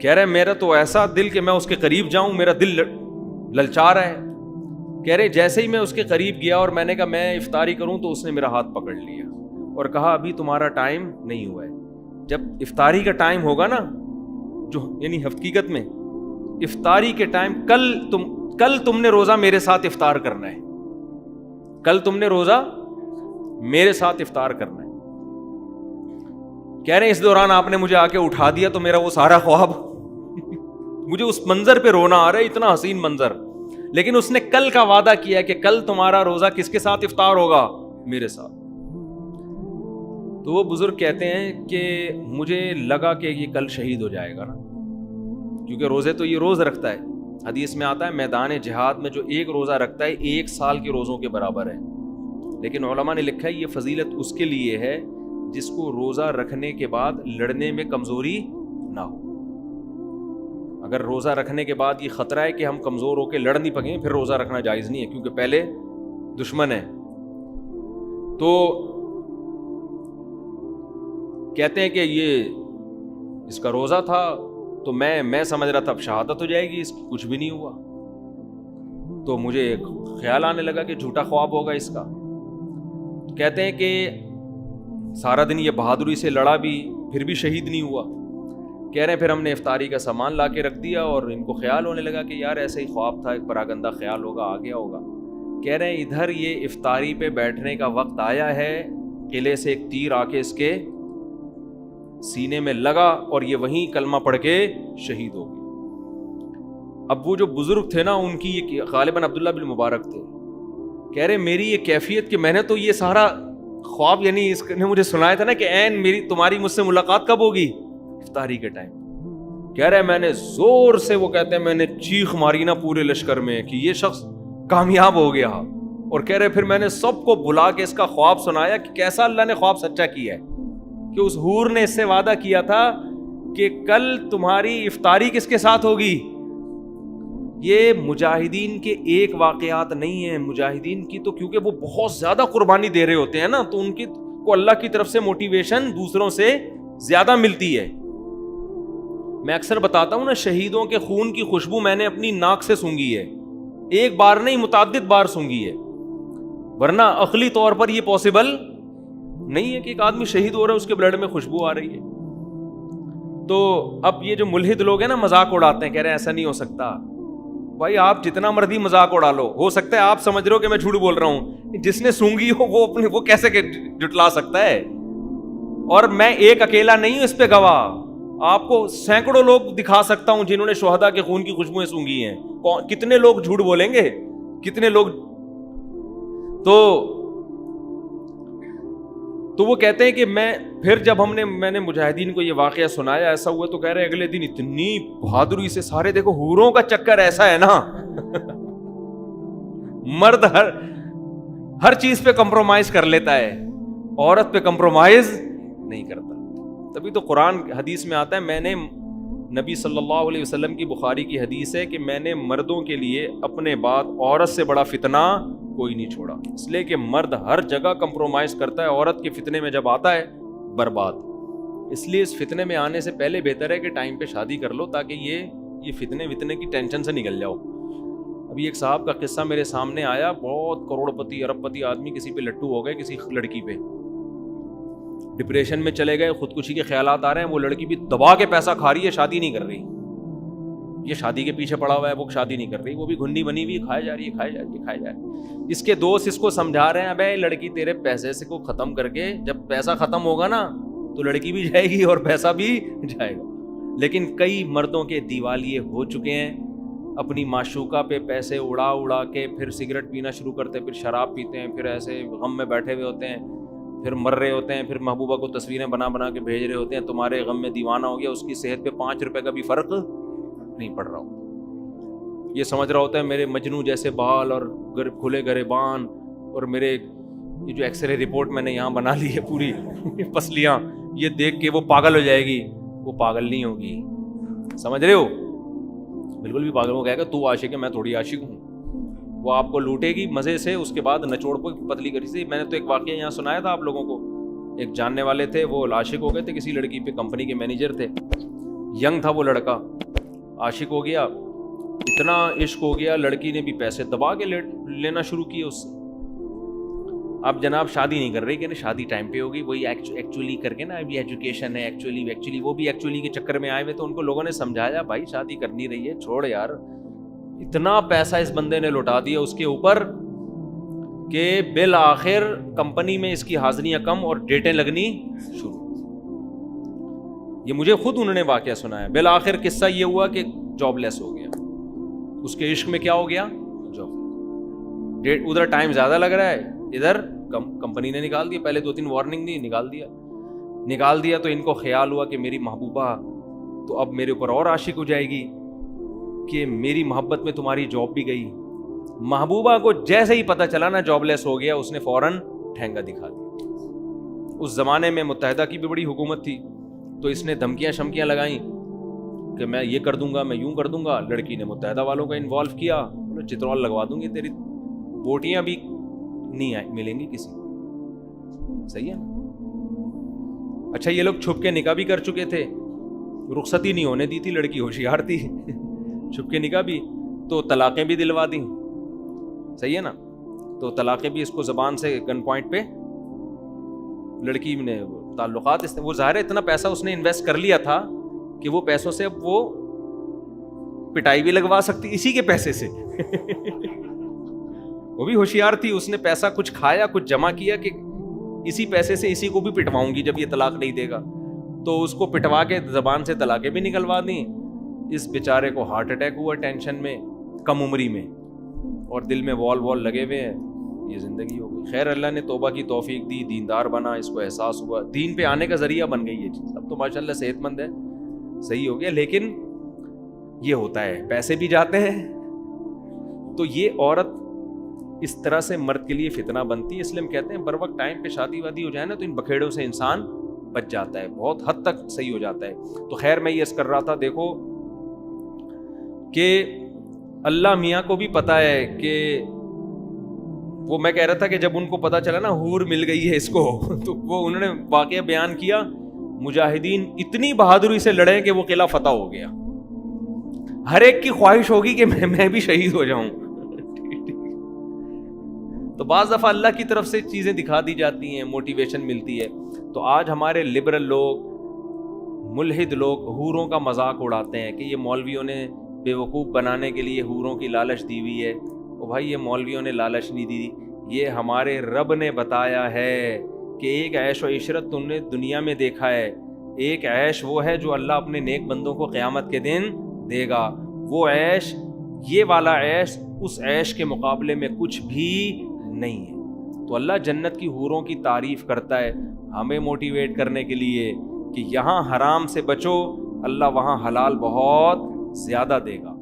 کہہ رہے میرا تو ایسا دل کہ میں اس کے قریب جاؤں، میرا دل للچا رہا ہے. کہہ رہے جیسے ہی میں اس کے قریب گیا اور میں نے کہا میں افطاری کروں تو اس نے میرا ہاتھ پکڑ لیا اور کہا ابھی تمہارا ٹائم نہیں ہوا ہے. جب افطاری کا ٹائم ہوگا نا، جو یعنی حقیقت میں افطاری کے ٹائم، کل تم نے روزہ میرے ساتھ افطار کرنا ہے، کل تم نے روزہ میرے ساتھ افطار کرنا ہے. کہہ رہے ہیں اس دوران آپ نے مجھے آ کے اٹھا دیا تو میرا وہ سارا خواب مجھے اس منظر پہ رونا آ رہا ہے، اتنا حسین منظر. لیکن اس نے کل کا وعدہ کیا کہ کل تمہارا روزہ کس کے ساتھ افطار ہوگا؟ میرے ساتھ. تو وہ بزرگ کہتے ہیں کہ مجھے لگا کہ یہ کل شہید ہو جائے گا نا، کیونکہ روزے تو یہ روز رکھتا ہے. حدیث میں آتا ہے میدان جہاد میں جو ایک روزہ رکھتا ہے 1 سال کے روزوں کے برابر ہے. لیکن علماء نے لکھا ہے یہ فضیلت اس کے لیے ہے جس کو روزہ رکھنے کے بعد لڑنے میں کمزوری نہ ہو. اگر روزہ رکھنے کے بعد یہ خطرہ ہے کہ ہم کمزور ہو کے لڑ نہیں پکیں، پھر روزہ رکھنا جائز نہیں ہے، کیونکہ پہلے دشمن ہے. تو کہتے ہیں کہ یہ اس کا روزہ تھا تو میں سمجھ رہا تھا اب شہادت ہو جائے گی، اس کی کچھ بھی نہیں ہوا. تو مجھے ایک خیال آنے لگا کہ جھوٹا خواب ہوگا اس کا. کہتے ہیں کہ سارا دن یہ بہادری سے لڑا بھی، پھر بھی شہید نہیں ہوا. کہہ رہے ہیں پھر ہم نے افطاری کا سامان لا کے رکھ دیا اور ان کو خیال ہونے لگا کہ یار ایسے ہی خواب تھا، ایک پراگندہ خیال ہوگا، آ گیا ہوگا. کہہ رہے ہیں ادھر یہ افطاری پہ بیٹھنے کا وقت آیا ہے، قلعے سے ایک تیر آ کے اس کے سینے میں لگا اور یہ وہیں کلمہ پڑھ کے شہید ہو گیا. اب وہ جو بزرگ تھے نا، ان کی یہ غالباً عبداللہ بن مبارک تھے. کہہ رہے میری یہ کیفیت کہ میں نے تو یہ سارا خواب، یعنی اس نے مجھے سنایا تھا نا کہ این تمہاری مجھ سے ملاقات کب ہوگی؟ افطاری کے ٹائم. کہہ رہے میں نے زور سے، وہ کہتے ہیں میں نے چیخ ماری نا پورے لشکر میں کہ یہ شخص کامیاب ہو گیا. اور کہہ رہے پھر میں نے سب کو بلا کے اس کا خواب سنایا کہ کیسا اللہ نے خواب سچا کیا ہے، کہ اس حور نے اس سے وعدہ کیا تھا کہ کل تمہاری افطاری کس کے ساتھ ہوگی. یہ مجاہدین کے ایک واقعات نہیں ہیں، مجاہدین کی تو کیونکہ وہ بہت زیادہ قربانی دے رہے ہوتے ہیں نا، تو ان کی کو اللہ کی طرف سے موٹیویشن دوسروں سے زیادہ ملتی ہے. میں اکثر بتاتا ہوں نا، شہیدوں کے خون کی خوشبو میں نے اپنی ناک سے سونگھی ہے، ایک بار نہیں متعدد بار سونگھی ہے. ورنہ عقلی طور پر یہ پاسبل نہیں ہے کہ ایک آدمی شہید ہو رہا ہے اس کے بلڈ میں خوشبو آ رہی ہے. تو اب یہ جو ملحد لوگ ہیں نا، مذاق اڑاتے ہیں، کہہ رہے ہیں ایسا نہیں ہو سکتا. بھائی آپ جتنا مرضی مذاق اڑا لو، ہو سکتا ہے آپ سمجھ رہے ہو کہ میں جھوٹ بول رہا ہوں، جس نے سونگھی ہو وہ کیسے جٹلا سکتا ہے. اور میں ایک اکیلا نہیں ہوں اس پہ گواہ، آپ کو سینکڑوں لوگ دکھا سکتا ہوں جنہوں نے شہداء کے خون کی خوشبوئیں سونگھی ہیں. کتنے لوگ جھوٹ بولیں گے، کتنے لوگ. تو وہ کہتے ہیں کہ پھر جب میں نے مجاہدین کو یہ واقعہ سنایا ایسا ہوا، تو کہہ رہے اگلے دن اتنی بہادری سے سارے، دیکھو حوروں کا چکر ایسا ہے نا مرد ہر چیز پہ کمپرومائز کر لیتا ہے، عورت پہ کمپرومائز نہیں کرتا. تبھی تو قرآن حدیث میں آتا ہے، میں نے نبی صلی اللہ علیہ وسلم کی بخاری کی حدیث ہے کہ میں نے مردوں کے لیے اپنے بعد عورت سے بڑا فتنہ کوئی نہیں چھوڑا. اس لیے کہ مرد ہر جگہ کمپرومائز کرتا ہے، عورت کے فتنے میں جب آتا ہے برباد. اس لیے اس فتنے میں آنے سے پہلے بہتر ہے کہ ٹائم پہ شادی کر لو، تاکہ یہ فتنے کی ٹینشن سے نکل جاؤ. ابھی ایک صاحب کا قصہ میرے سامنے آیا، بہت کروڑ پتی ارب پتی آدمی کسی پہ لٹو ہو گئے، کسی لڑکی پہ ڈپریشن میں چلے گئے، خودکشی کے خیالات آ رہے ہیں. وہ لڑکی بھی دبا کے پیسہ کھا رہی ہے، شادی نہیں کر رہی. یہ شادی کے پیچھے پڑا ہوا ہے، وہ شادی نہیں کر رہی، وہ بھی گھنڈی بنی ہوئی کھائے جا رہی ہے. اس کے دوست اس کو سمجھا رہے ہیں، ابے لڑکی تیرے پیسے سے کو ختم کر کے، جب پیسہ ختم ہوگا نا تو لڑکی بھی جائے گی اور پیسہ بھی جائے گا. لیکن کئی مردوں کے دیوالیے ہو چکے ہیں، اپنی معشوقہ پہ پیسے اڑا کے پھر سگریٹ پینا شروع کرتے ہیں، پھر شراب پیتے ہیں، پھر ایسے غم میں بیٹھے ہوئے ہوتے ہیں، پھر مر رہے ہوتے ہیں، پھر محبوبہ کو تصویریں بنا کے بھیج رہے ہوتے ہیں، تمہارے غم میں دیوانہ ہو گیا، اس کی صحت پہ 5 روپے کا بھی فرق نہیں پڑ رہا ہوتا. یہ سمجھ رہا ہوتا ہے میرے مجنو جیسے بال اور کھلے گریبان، اور میرے یہ جو ایکس رے رپورٹ میں نے یہاں بنا لی ہے پوری پسلیاں، یہ دیکھ کے وہ پاگل ہو جائے گی. وہ پاگل نہیں ہوگی، سمجھ رہے ہو؟ بالکل بھی پاگل. وہ کہے گا تو عاشق ہے، میں تھوڑی عاشق ہوں. وہ آپ کو لوٹے گی مزے سے، اس کے بعد نچوڑ کو پتلی کری سی. میں نے تو ایک واقعہ یہاں سنایا تھا آپ لوگوں کو. ایک جاننے والے تھے، وہ عاشق ہو گئے تھے کسی لڑکی پہ، کمپنی کے مینیجر تھے. ینگ تھا وہ لڑکا, عاشق ہو گیا, اتنا عشق ہو گیا, لڑکی نے بھی پیسے دبا کے لینا شروع کیے اس سے. اب جناب شادی نہیں کر رہی کہ شادی ٹائم پہ ہوگی, وہی ایکچولی کر کے نا, ابھی ایجوکیشن ہے, ایکچولی وہ بھی ایکچولی کے چکر میں آئے ہوئے. تو ان کو لوگوں نے سمجھایا بھائی شادی کرنی رہی ہے, چھوڑ یار. اتنا پیسہ اس بندے نے لوٹا دیا اس کے اوپر کہ بالآخر کمپنی میں اس کی حاضریاں کم اور ڈیٹیں لگنی شروع. یہ مجھے خود انہوں نے واقعہ سنایا. بالآخر قصہ یہ ہوا کہ جاب لیس ہو گیا. اس کے عشق میں کیا ہو گیا, جاب. ادھر ٹائم زیادہ لگ رہا ہے, ادھر کمپنی نے نکال دیا. پہلے 2-3 وارننگ دی, نکال دیا. تو ان کو خیال ہوا کہ میری محبوبہ تو اب میرے اوپر اور عاشق ہو جائے گی کہ میری محبت میں تمہاری جاب بھی گئی. محبوبہ کو جیسے ہی پتہ چلا نا جاب لیس ہو گیا, اس نے فوراً ٹھینگا دکھا دیا. اس زمانے میں متحدہ کی بھی بڑی حکومت تھی, تو اس نے دھمکیاں شمکیاں لگائیں کہ میں یہ کر دوں گا, میں یوں کر دوں گا. لڑکی نے متحدہ والوں کو انوالو کیا, چترول لگوا دوں گی, تیری بوٹیاں بھی نہیں ملیں گی کسی. صحیح ہے نا. اچھا یہ لوگ چھپ کے نکاح بھی کر چکے تھے, رخصت ہی نہیں ہونے دی تھی, لڑکی ہوشیار تھی, چھپ کے نکاح بھی, تو طلاقیں بھی دلوا دیں. صحیح ہے نا. تو طلاقیں بھی اس کو زبان سے گن پوائنٹ پہ لڑکی نے تعلقات. وہ ظاہر ہے اتنا پیسہ اس نے انویسٹ کر لیا تھا کہ وہ پیسوں سے اب وہ پٹائی بھی لگوا سکتی اسی کے پیسے سے. وہ بھی ہوشیار تھی, اس نے پیسہ کچھ کھایا, کچھ جمع کیا کہ اسی پیسے سے اسی کو بھی پٹواؤں گی جب یہ طلاق نہیں دے گا. تو اس کو پٹوا کے زبان سے طلاقیں بھی نکلوا دیں. اس بیچارے کو ہارٹ اٹیک ہوا ٹینشن میں, کم عمری میں, اور دل میں وال لگے ہوئے ہیں. یہ زندگی ہو گئی. خیر اللہ نے توبہ کی توفیق دی, دیندار بنا, اس کو احساس ہوا, دین پہ آنے کا ذریعہ بن گئی یہ چیز. اب تو ماشاءاللہ صحت مند ہے, صحیح ہو گیا. لیکن یہ ہوتا ہے, پیسے بھی جاتے ہیں. تو یہ عورت اس طرح سے مرد کے لیے فتنہ بنتی ہے. اس لیے ہم کہتے ہیں بر وقت ٹائم پہ شادی وادی ہو جائے نا, تو ان بکھیڑوں سے انسان بچ جاتا ہے, بہت حد تک صحیح ہو جاتا ہے. تو خیر میں یہ عرض کر رہا تھا, دیکھو کہ اللہ میاں کو بھی پتا ہے کہ وہ, میں کہہ رہا تھا کہ جب ان کو پتا چلا نا حور مل گئی ہے اس کو, تو وہ انہوں نے واقعہ بیان کیا, مجاہدین اتنی بہادری سے لڑے کہ وہ قلعہ فتح ہو گیا. ہر ایک کی خواہش ہوگی کہ میں بھی شہید ہو جاؤں. تو بعض دفعہ اللہ کی طرف سے چیزیں دکھا دی جاتی ہیں, موٹیویشن ملتی ہے. تو آج ہمارے لبرل لوگ, ملحد لوگ حوروں کا مذاق اڑاتے ہیں کہ یہ مولویوں نے بے وقوف بنانے کے لیے حوروں کی لالچ دی ہوئی ہے. او بھائی, یہ مولویوں نے لالچ نہیں دی, یہ ہمارے رب نے بتایا ہے کہ ایک عیش و عشرت تم نے دنیا میں دیکھا ہے, ایک عیش وہ ہے جو اللہ اپنے نیک بندوں کو قیامت کے دن دے گا. وہ عیش, یہ والا عیش اس عیش کے مقابلے میں کچھ بھی نہیں ہے. تو اللہ جنت کی حوروں کی تعریف کرتا ہے ہمیں موٹیویٹ کرنے کے لیے کہ یہاں حرام سے بچو, اللہ وہاں حلال بہت زیادہ دے گا.